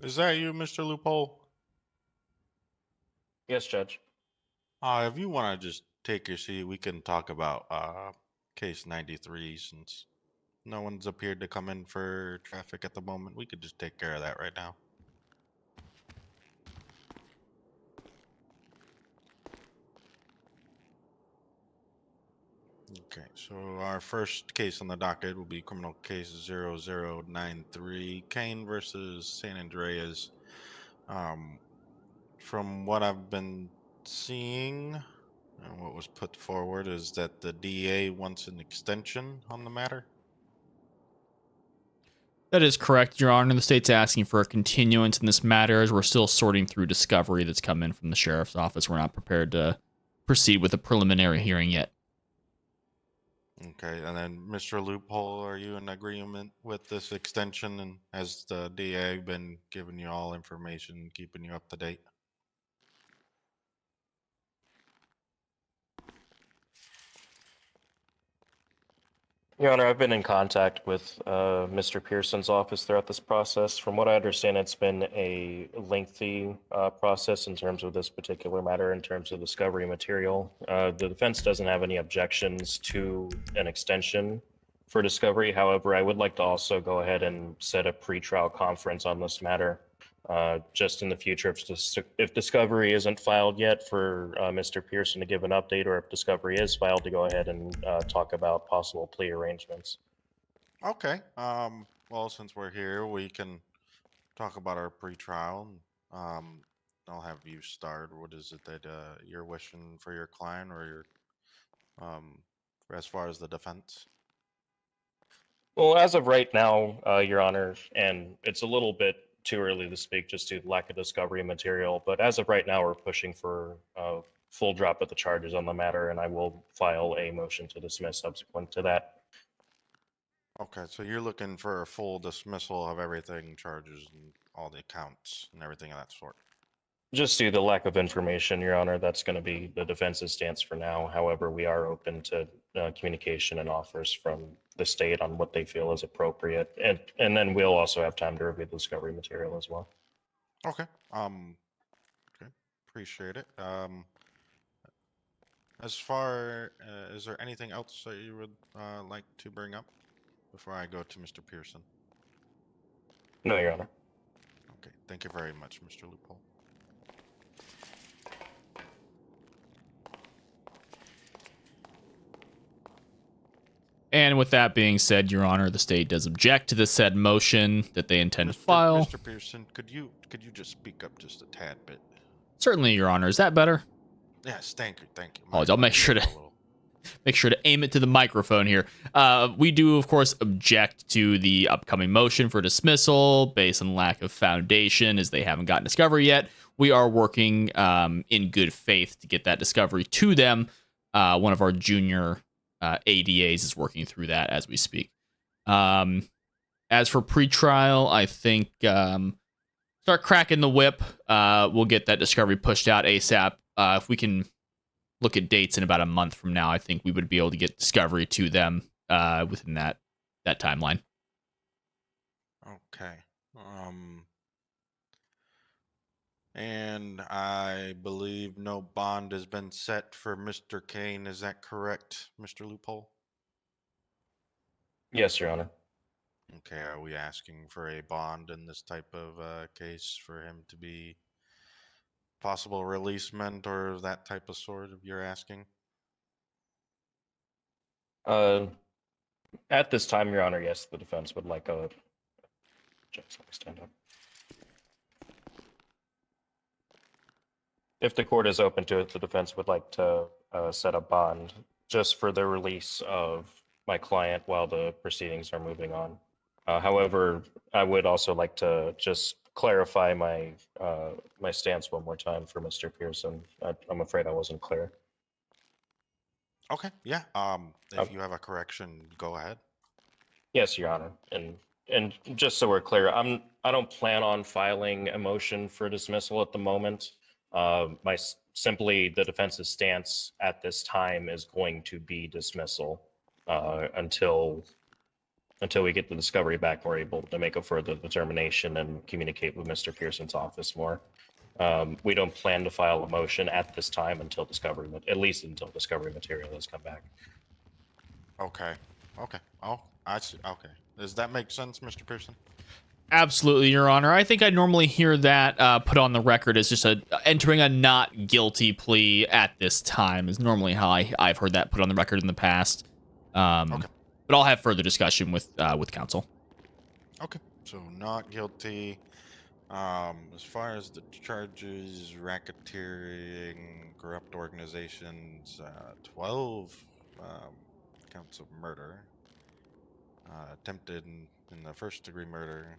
Is that you, Mr. Loophole? Yes, Judge. If you want to just take your seat, we can talk about case 93 since no one's appeared to come in for traffic at the moment. We could just take care of that right now. Okay, so our first case on the docket will be criminal case 0093, Kane versus San Andreas. From what I've been seeing, and what was put forward is that the DA wants an extension on the matter. That is correct, Your Honor. The state's asking for a continuance in this matter as we're still sorting through discovery that's come in from the sheriff's office. We're not prepared to proceed with a preliminary hearing yet. Okay, and then Mr. Loophole, are you in agreement with this extension? And has the DA been giving you all information, keeping you up to date? Your Honor, I've been in contact with Mr. Pearson's office throughout this process. From what I understand, it's been a lengthy process in terms of this particular matter, in terms of discovery material. The defense doesn't have any objections to an extension for discovery. However, I would like to also go ahead and set a pretrial conference on this matter. Just in the future, if discovery isn't filed yet, for Mr. Pearson to give an update, or if discovery is filed, to go ahead and talk about possible plea arrangements. Okay. Well, since we're here, we can talk about our pretrial. I'll have you start. What is it that you're wishing for your client, or your as far as the defense? Well, as of right now, Your Honor, and it's a little bit too early to speak just due to lack of discovery material, but as of right now, we're pushing for a full drop of the charges on the matter, and I will file a motion to dismiss subsequent to that. Okay, so you're looking for a full dismissal of everything, charges, and all the accounts and everything of that sort. Just due to the lack of information, Your Honor, that's going to be the defense's stance for now. However, we are open to communication and offers from the state on what they feel is appropriate, and then we'll also have time to review the discovery material as well. Okay. Okay. Appreciate it. As far is there anything else that you would like to bring up before I go to Mr. Pearson? No, Your Honor. Okay. Thank you very much, Mr. Loophole. And with that being said, Your Honor, the state does object to the said motion that they intend to file. Mr. Pearson, could you just speak up just a tad bit? Certainly, Your Honor. Is that better? Yes, thank you, thank you. I'll make sure to aim it to the microphone here. We do, of course, object to the upcoming motion for dismissal based on lack of foundation, as they haven't gotten discovery yet. We are working in good faith to get that discovery to them. One of our junior ADAs is working through that as we speak. As for pretrial, I think start cracking the whip. We'll get that discovery pushed out ASAP. If we can look at dates in about a month from now, I think we would be able to get discovery to them within that timeline. Okay. And I believe no bond has been set for Mr. Kane. Is that correct, Mr. Loophole? Yes, Your Honor. Okay, are we asking for a bond in this type of case for him to be possible releasement or that type of sort of you're asking? At this time, Your Honor, yes, the defense would like a... Just let me stand up. If the court is open to it, the defense would like to set a bond just for the release of my client while the proceedings are moving on. However, I would also like to just clarify my my stance one more time for Mr. Pearson. I'm afraid I wasn't clear. Okay, yeah. If you have a correction, go ahead. Yes, Your Honor. And just so we're clear, I don't plan on filing a motion for dismissal at the moment. Simply the defense's stance at this time is going to be dismissal until until we get the discovery back, we're able to make a further determination and communicate with Mr. Pearson's office more. We don't plan to file a motion at this time until at least until discovery material has come back. Okay. Okay. Oh, I see. Okay. Does that make sense, Mr. Pearson? Absolutely, Your Honor. I think I normally hear that put on the record as just entering a not guilty plea at this time is normally how I've heard that put on the record in the past. Okay. But I'll have further discussion with counsel. Okay. So not guilty. As far as the charges, racketeering, corrupt organizations, 12 counts of murder, attempted in the first degree murder,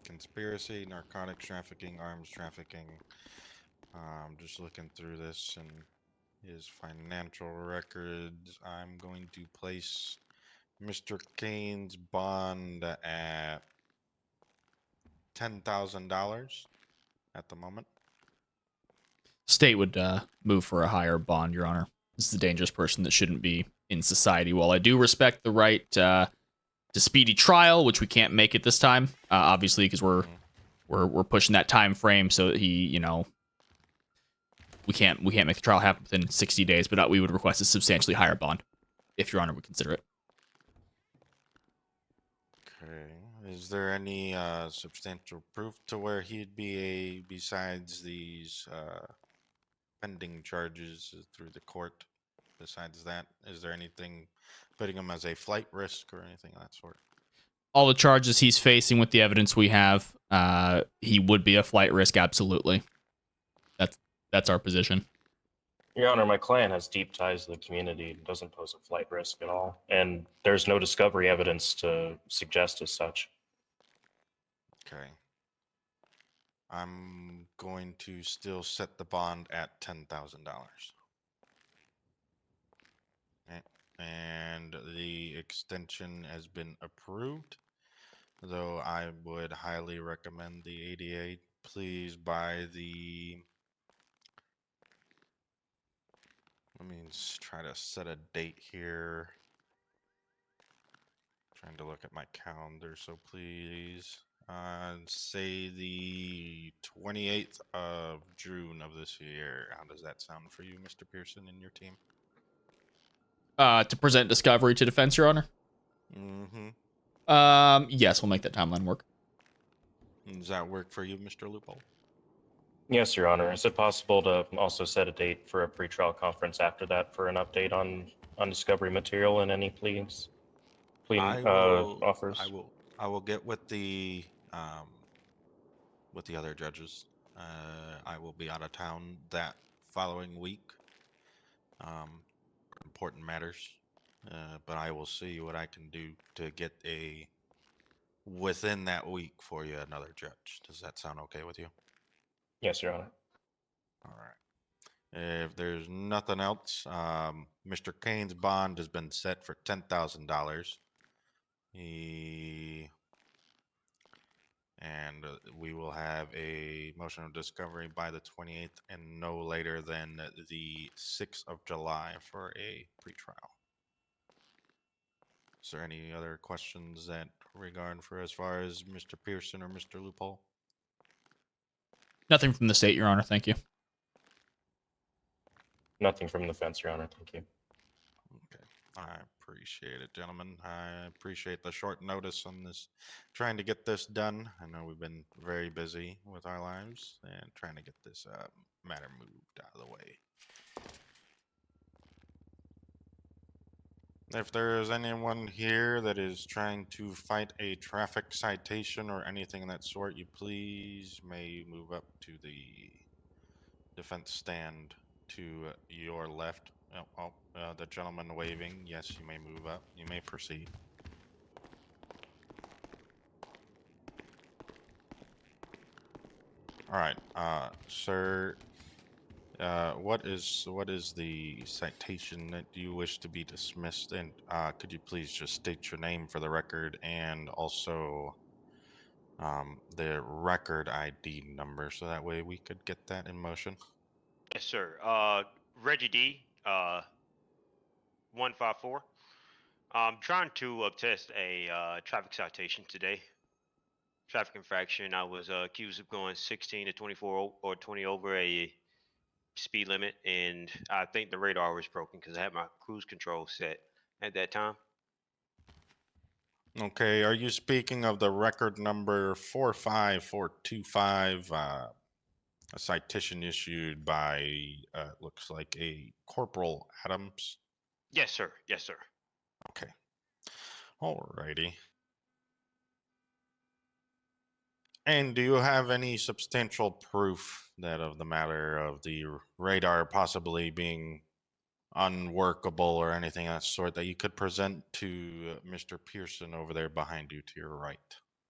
conspiracy, narcotics trafficking, arms trafficking. Just looking through this and his financial records, I'm going to place Mr. Kane's bond at $10,000 at the moment. State would move for a higher bond, Your Honor. This is a dangerous person that shouldn't be in society. While I do respect the right to speedy trial, which we can't make at this time, obviously, because we're pushing that time frame so that he, we can't make the trial happen within 60 days. But we would request a substantially higher bond, if Your Honor would consider it. Okay. Is there any substantial proof to where he'd be besides these pending charges through the court? Besides that, is there anything putting him as a flight risk or anything of that sort? All the charges he's facing with the evidence we have, he would be a flight risk, absolutely. That's our position. Your Honor, my client has deep ties to the community and doesn't pose a flight risk at all, and there's no discovery evidence to suggest as such. Okay. I'm going to still set the bond at $10,000. Okay. And the extension has been approved, though I would highly recommend the ADA. Please buy the... Let me try to set a date here. Trying to look at my calendar, so please say the 28th of June of this year. How does that sound for you, Mr. Pearson, and your team? To present discovery to defense, Your Honor? Yes, we'll make that timeline work. Does that work for you, Mr. Loophole? Yes, Your Honor. Is it possible to also set a date for a pretrial conference after that for an update on discovery material and any plea offers? I will get with the other judges. I will be out of town that following week. Important matters, but I will see what I can do to get within that week for you another judge. Does that sound okay with you? Yes, Your Honor. All right. If there's nothing else, Mr. Kane's bond has been set for $10,000. And we will have a motion of discovery by the 28th and no later than the 6th of July for a pretrial. Is there any other questions that regard for as far as Mr. Pearson or Mr. Loophole? Nothing from the state, Your Honor. Thank you. Nothing from the fence, Your Honor. Thank you. Okay. I appreciate it, gentlemen. I appreciate the short notice on this, trying to get this done. I know we've been very busy with our lives and trying to get this matter moved out of the way. If there is anyone here that is trying to fight a traffic citation or anything of that sort, you please may move up to the defense stand to your left. The gentleman waving. Yes, you may move up. You may proceed. All right, sir. What is the citation that you wish to be dismissed? And could you please just state your name for the record and also the record ID number, so that way we could get that in motion? Yes, sir. Reggie D. 154. I'm trying to obtest a traffic citation today. Traffic infraction. I was accused of going 16 to 24 or 20 over a speed limit, and I think the radar was broken because I had my cruise control set at that time. Okay, are you speaking of the record number 45425, a citation issued by, looks like a Corporal Adams? Yes, sir. Yes, sir. Okay. Alrighty. And do you have any substantial proof that of the matter of the radar possibly being unworkable or anything of that sort that you could present to Mr. Pearson over there behind you to your right?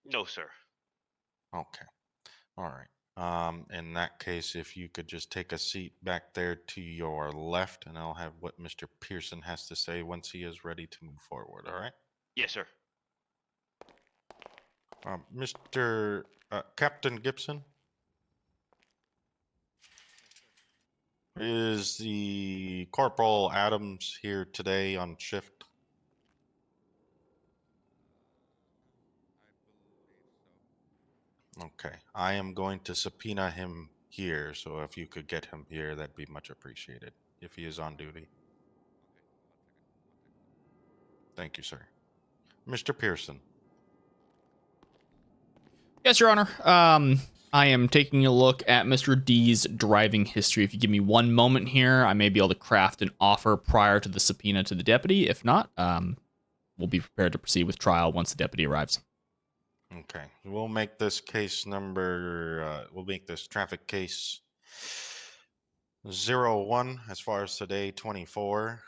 No, sir. Okay. All right. In that case, if you could just take a seat back there to your left, and I'll have what Mr. Pearson has to say once he is ready to move forward. All right. Yes, sir. Mr. Captain Gibson, is the Corporal Adams here today on shift? Okay. I am going to subpoena him here, so if you could get him here, that'd be much appreciated, if he is on duty. Thank you, sir. Mr. Pearson. Yes, Your Honor. I am taking a look at Mr. D's driving history. If you give me one moment here, I may be able to craft an offer prior to the subpoena to the deputy. If not, we'll be prepared to proceed with trial once the deputy arrives. Okay, we'll make this case number, we'll make this traffic case 01 as far as today, 24,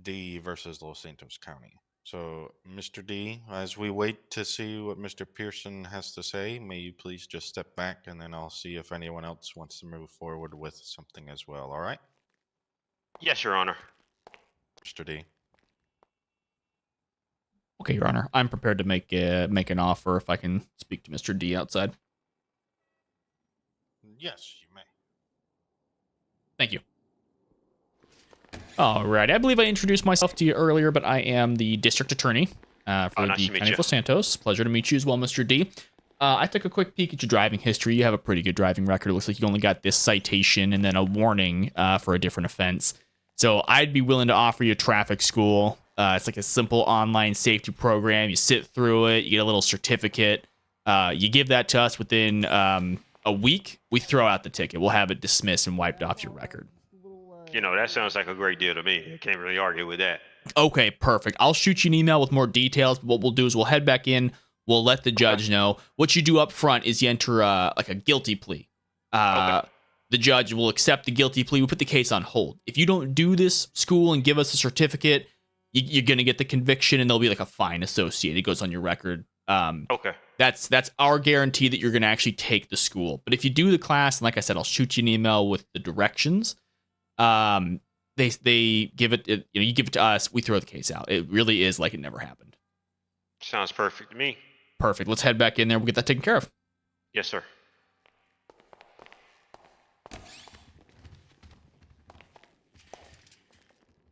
D versus Los Santos County. So, Mr. D, as we wait to see what Mr. Pearson has to say, may you please just step back and then I'll see if anyone else wants to move forward with something as well, all right? Yes, Your Honor. Mr. D. Okay, Your Honor. I'm prepared to make an offer if I can speak to Mr. D outside. Yes, you may. Thank you. All right. I believe I introduced myself to you earlier, but I am the district attorney for nice the to meet County you. of Los Santos. Pleasure to meet you as well, Mr. D. I took a quick peek at your driving history. You have a pretty good driving record. It looks like you only got this citation and then a warning for a different offense. So I'd be willing to offer you a traffic school. It's like a simple online safety program. You sit through it. You get a little certificate. You give that to us within a week. We throw out the ticket. We'll have it dismissed and wiped off your record. You know, that sounds like a great deal to me. I can't really argue with that. Okay, perfect. I'll shoot you an email with more details. What we'll do is we'll head back in. We'll let the judge know. What you do up front is you enter like a guilty plea. Okay. The judge will accept the guilty plea. We put the case on hold. If you don't do this school and give us a certificate, you're going to get the conviction and there'll be like a fine associated. It goes on your record. Okay. That's our guarantee that you're going to actually take the school. But if you do the class, and like I said, I'll shoot you an email with the directions. They give it, you give it to us. We throw the case out. It really is like it never happened. Sounds perfect to me. Perfect. Let's head back in there. We'll get that taken care of. Yes, sir.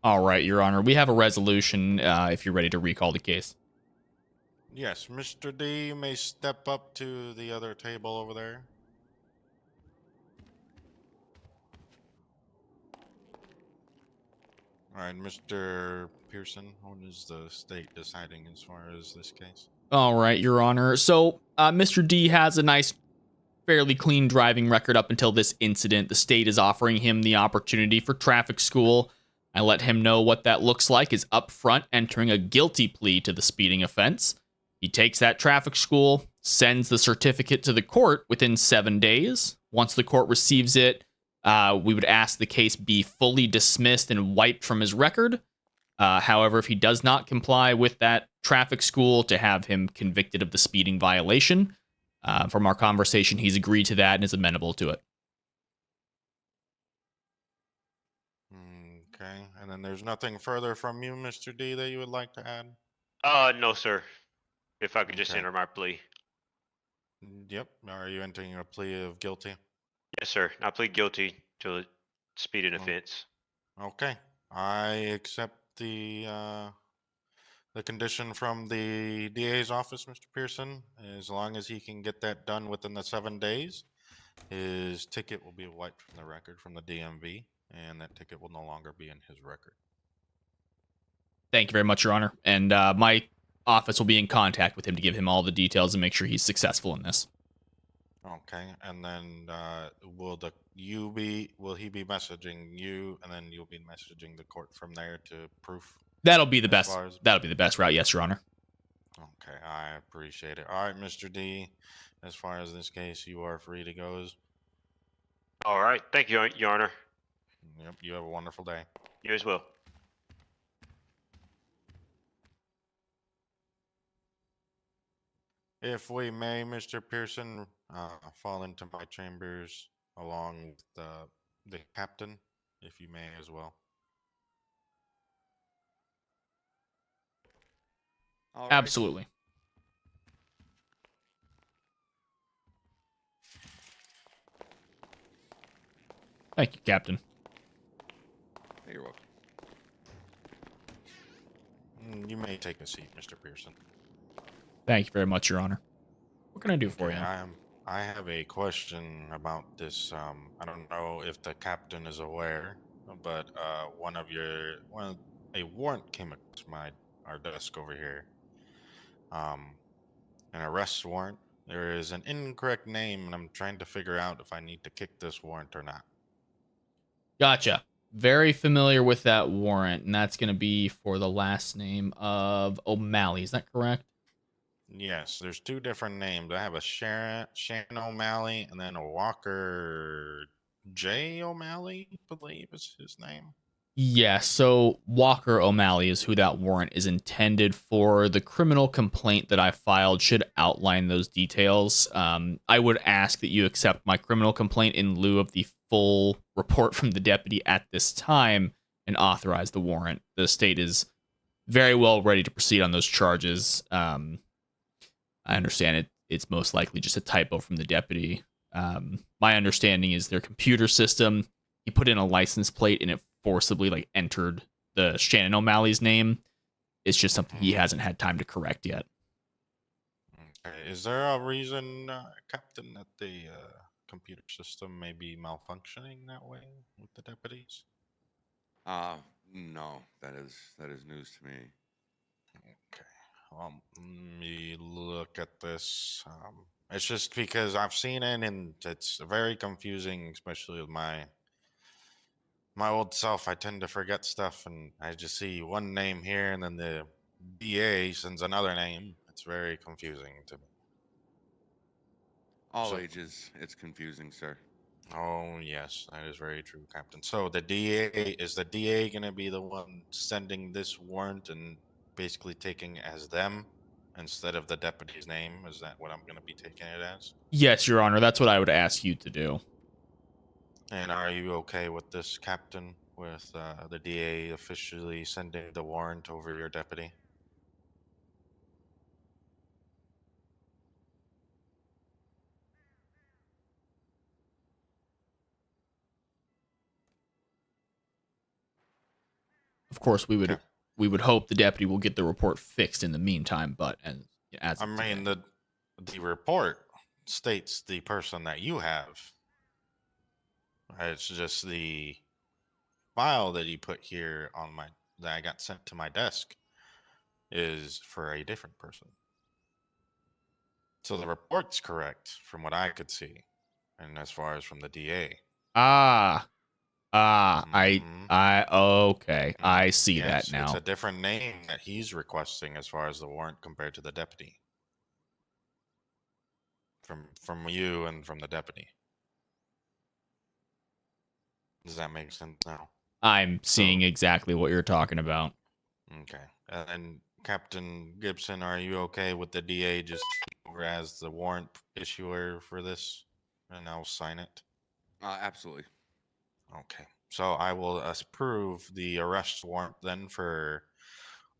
All right, Your Honor. We have a resolution if you're ready to recall the case. Yes, Mr. D, you may step up to the other table over there. All right, Mr. Pearson, what is the state deciding as far as this case? All right, Your Honor. So, Mr. D has a nice, fairly clean driving record up until this incident. The state is offering him the opportunity for traffic school. I let him know what that looks like is up front entering a guilty plea to the speeding offense. He takes that traffic school, sends the certificate to the court within 7 days. Once the court receives it, we would ask the case be fully dismissed and wiped from his record. However, if he does not comply with that traffic school, to have him convicted of the speeding violation. From our conversation, he's agreed to that and is amenable to it. Okay, and then there's nothing further from you, Mr. D, that you would like to add? No, sir. If I could just Okay. enter my plea. Yep. Are you entering a plea of guilty? Yes, sir. I plead guilty to speeding Oh. offense. Okay. I accept the condition from the DA's office, Mr. Pearson. As long as he can get that done within the 7 days, his ticket will be wiped from the record from the DMV, and that ticket will no longer be in his record. Thank you very much, Your Honor. And my office will be in contact with him to give him all the details and make sure he's successful in this. Okay, and then will he be messaging you, and then you'll be messaging the court from there to proof? That'll be the As best. far as- That'll be the best route. Yes, Your Honor. Okay, I appreciate it. All right, Mr. D, as far as this case, you are free to go. All right. Thank you, Your Honor. Yep, you have a wonderful day. You as well. If we may, Mr. Pearson, fall into my chambers along with the captain, if you may as well. All right. Absolutely. Thank you, Captain. You're welcome. You may take a seat, Mr. Pearson. Thank you very much, Your Honor. What can I do for Okay, you? I have a question about this. I don't know if the captain is aware, but a warrant came across our desk over here. An arrest warrant. There is an incorrect name, and I'm trying to figure out if I need to kick this warrant or not. Gotcha. Very familiar with that warrant, and that's going to be for the last name of O'Malley. Is that correct? Yes, there's two different names. I have a Shannon O'Malley, and then a Walker J. O'Malley, I believe is his name. Yeah, so Walker O'Malley is who that warrant is intended for. The criminal complaint that I filed should outline those details. I would ask that you accept my criminal complaint in lieu of the full report from the deputy at this time and authorize the warrant. The state is very well ready to proceed on those charges. I understand it's most likely just a typo from the deputy. My understanding is their computer system, he put in a license plate and it forcibly entered the Shannon O'Malley's name. It's just something he hasn't had time to correct yet. Okay. Is there a reason, Captain, that the computer system may be malfunctioning that way with the deputies? No, that is news to me. Okay. Let me look at this. It's just because I've seen it and it's very confusing, especially with my old self. I tend to forget stuff, and I just see one name here, and then the DA sends another name. It's very confusing to me. All So- ages, it's confusing, sir. Oh yes, that is very true, Captain. So the DA going to be the one sending this warrant and basically taking it as them instead of the deputy's name? Is that what I'm going to be taking it as? Yes, Your Honor, that's what I would ask you to do. And are you okay with this, Captain, with the DA officially sending the warrant over your deputy? Of course, we would Okay. hope the deputy will get the report fixed in the meantime, but as I of mean, today- the report states the person that you have. It's just the file that you put here that I got sent to my desk is for a different person. So the report's correct from what I could see, and as far as from the DA. Ah, Mhm. okay. I see Yes, that now. it's a different name that he's requesting as far as the warrant compared to the deputy. From you and from the deputy. Does that make sense now? I'm seeing exactly what you're talking about. Okay. And Captain Gibson, are you okay with the DA just taking over as the warrant issuer for this? And I'll sign it. Absolutely. Okay. So I will approve the arrest warrant then for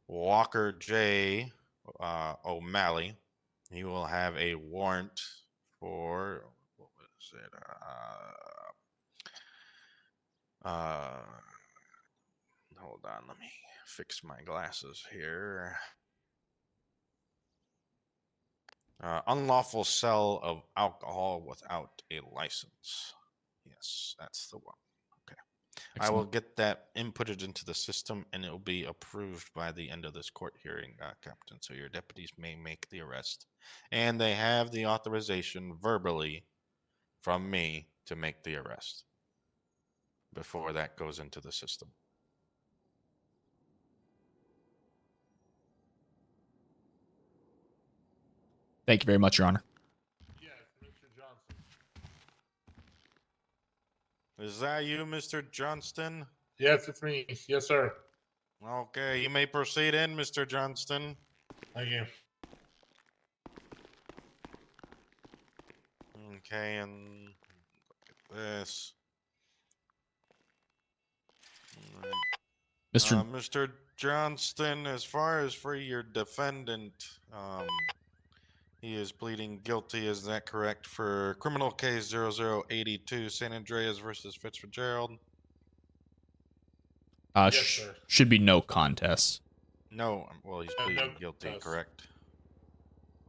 Walker J. O'Malley. He will have a warrant for, what was it? Hold on, let me fix my glasses here. Unlawful sell of alcohol without a license. Yes, that's the one. Okay. I will Excellent. get that inputted into the system and it will be approved by the end of this court hearing, Captain. So your deputies may make the arrest. And they have the authorization verbally from me to make the arrest before that goes into the system. Thank you very much, Your Honor. Yes, Mr. Johnson. Is that you, Mr. Johnston? Yes, it's me. Yes, sir. Okay, you may proceed in, Mr. Johnston. Thank you. Okay, and look at this. All right. Mr. Mr. Johnston, as far as for your defendant, he is pleading guilty. Is that correct for criminal case 0082 San Andreas versus Fitzgerald? Yes, sir. Should be no contest. No, well, he's No pleading guilty, contest. correct?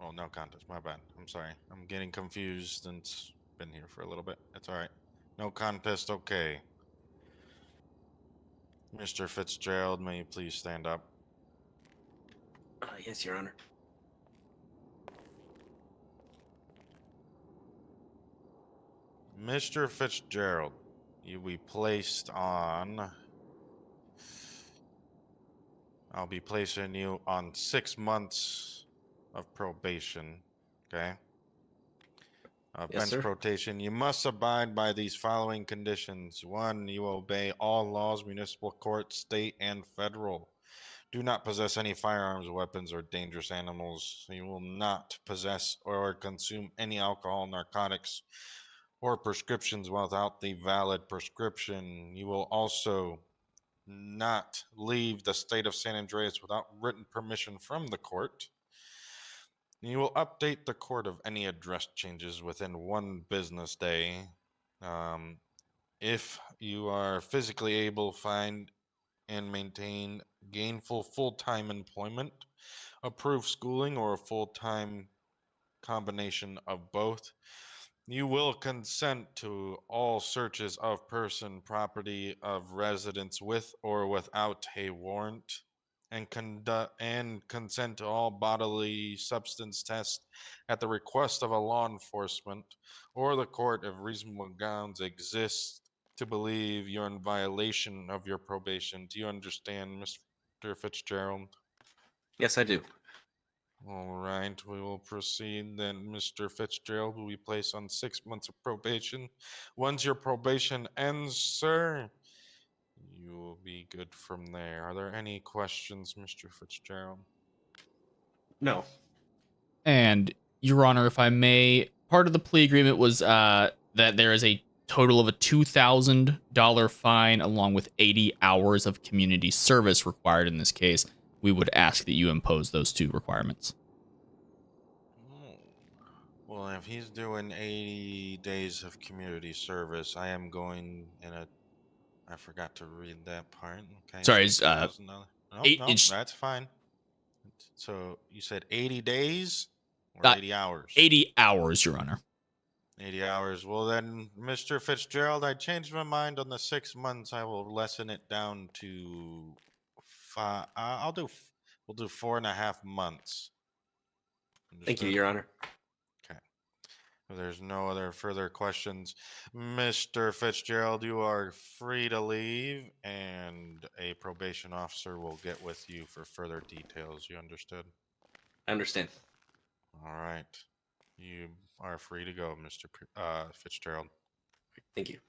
Oh, no contest. My bad. I'm sorry. I'm getting confused and it's been here for a little bit. It's all right. No contest. Okay. Mr. Fitzgerald, may you please stand up? Yes, Your Honor. Mr. Fitzgerald, you will be placed on. I'll be placing you on 6 months of probation. Okay. Yes, Bench sir. rotation. You must abide by these following conditions. 1, you obey all laws, municipal court, state, and federal. Do not possess any firearms, weapons, or dangerous animals. You will not possess or consume any alcohol, narcotics, or prescriptions without the valid prescription. You will also not leave the state of San Andreas without written permission from the court. You will update the court of any address changes within 1 business day. If you are physically able, find and maintain gainful full-time employment, approved schooling, or a full-time combination of both. You will consent to all searches of person, property, of residence with or without a warrant, and consent to all bodily substance tests at the request of a law enforcement or the court if reasonable grounds exist to believe you're in violation of your probation. Do you understand, Mr. Fitzgerald? Yes, I do. All right, we will proceed then. Mr. Fitzgerald will be placed on 6 months of probation. Once your probation ends, sir, you will be good from there. Are there any questions, Mr. Fitzgerald? No. And Your Honor, if I may, part of the plea agreement was that there is a total of a $2,000 fine along with 80 hours of community service required in this case. We would ask that you impose those 2 requirements. Oh. Well, if he's doing 80 days of community service, I am going in a. I forgot to read that part. Okay. Sorry, so $2,000. No, it's that's fine. So you said 80 days or Uh, 80 hours? 80 hours, Your Honor. 80 hours. Well, then, Mr. Fitzgerald, I changed my mind on the 6 months. I will lessen it down to 5. We'll do 4.5 months. Thank you, Understood? Your Honor. Okay. If there's no other further questions, Mr. Fitzgerald, you are free to leave, and a probation officer will get with you for further details. You understood? I understand. All right. You are free to go, Mr. Fitzgerald. Thank you.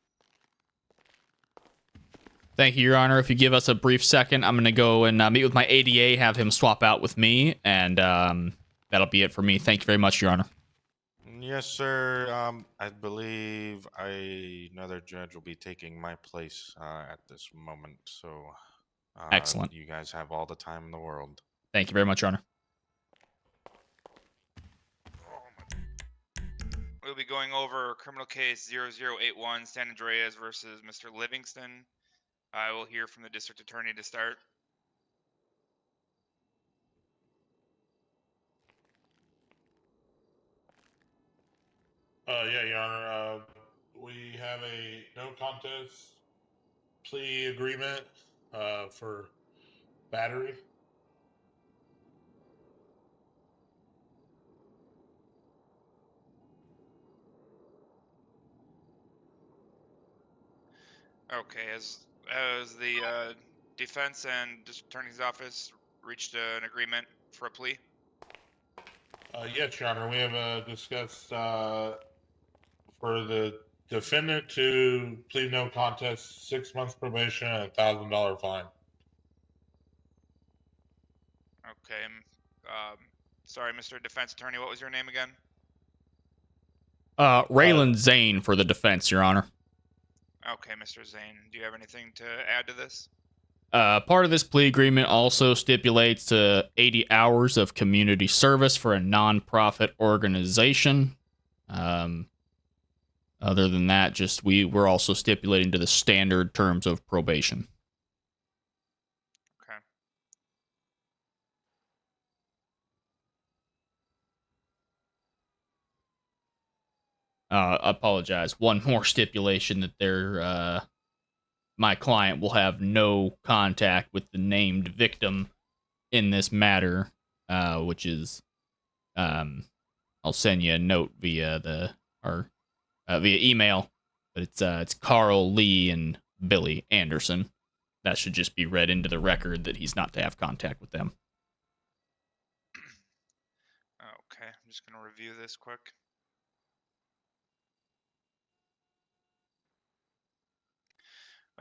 Thank you, Your Honor. If you give us a brief second, I'm going to go and meet with my ADA, have him swap out with me, and that'll be it for me. Thank you very much, Your Honor. Yes, sir. I believe another judge will be taking my place at this moment. So, Excellent. You guys have all the time in the world. Thank you very much, Your Honor. We'll be going over criminal case 0081 San Andreas versus Mr. Livingston. I will hear from the district attorney to start. Yeah, Your Honor. We have a no contest plea agreement for battery. Okay, as the defense and district attorney's office reached an agreement for a plea. Yes, Your Honor. We have discussed for the defendant to plead no contest, 6 months probation, and $1,000 fine. Okay. Sorry, Mr. Defense Attorney. What was your name again? Raylan Zane for the defense, Your Honor. Okay, Mr. Zane. Do you have anything to add to this? Part of this plea agreement also stipulates 80 hours of community service for a nonprofit organization. Other than that, just we're also stipulating to the standard terms of probation. Okay. Apologize. One more stipulation that my client will have no contact with the named victim in this matter, which is, I'll send you a note via via email, but it's Carl Lee and Billy Anderson. That should just be read into the record that he's not to have contact with them. Okay, I'm just going to review this quick.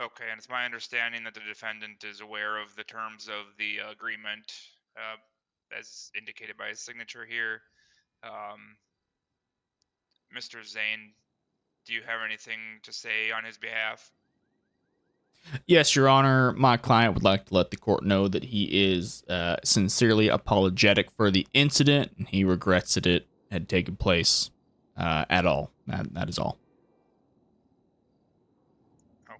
Okay, and it's my understanding that the defendant is aware of the terms of the agreement, as indicated by his signature here. Mr. Zane, do you have anything to say on his behalf? Yes, Your Honor. My client would like to let the court know that he is sincerely apologetic for the incident, and he regrets that it had taken place at all. That is all. Okay.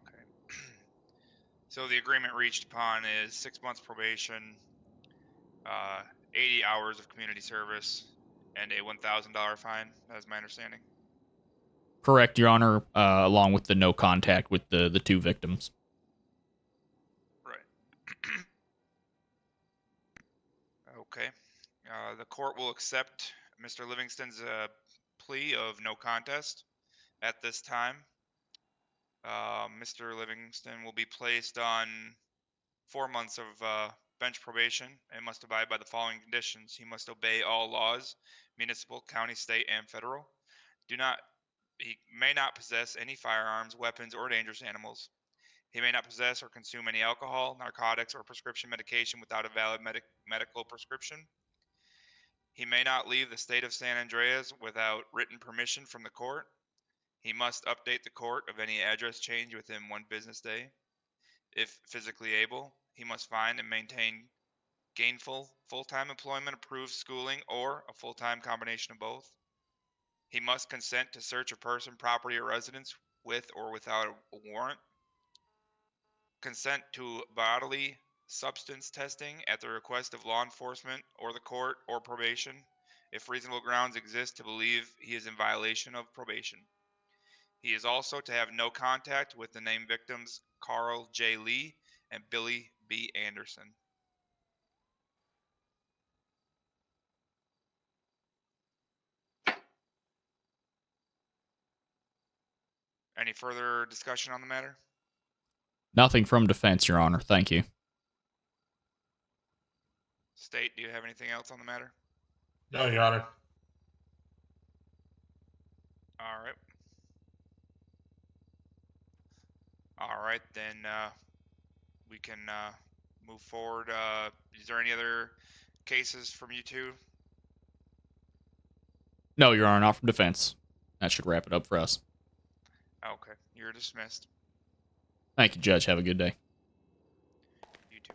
So the agreement reached upon is 6 months probation, 80 hours of community service, and a $1,000 fine. That is my understanding. Correct, Your Honor, along with the no contact with the two victims. Right. Okay. The court will accept Mr. Livingston's plea of no contest at this time. Mr. Livingston will be placed on 4 months of bench probation and must abide by the following conditions. He must obey all laws, municipal, county, state, and federal. He may not possess any firearms, weapons, or dangerous animals. He may not possess or consume any alcohol, narcotics, or prescription medication without a valid medical prescription. He may not leave the state of San Andreas without written permission from the court. He must update the court of any address change within 1 business day. If physically able, he must find and maintain gainful, full-time employment, approved schooling, or a full-time combination of both. He must consent to search a person, property, or residence with or without a warrant. Consent to bodily substance testing at the request of law enforcement or the court or probation, if reasonable grounds exist to believe he is in violation of probation. He is also to have no contact with the named victims Carl J. Lee and Billy B. Anderson. Any further discussion on the matter? Nothing from defense, Your Honor. Thank you. State, do you have anything else on the matter? No, Your Honor. All right. All right, then we can move forward. Is there any other cases from you two? No, Your Honor, not from defense. That should wrap it up for us. Okay, you're dismissed. Thank you, Judge. Have a good day. You too.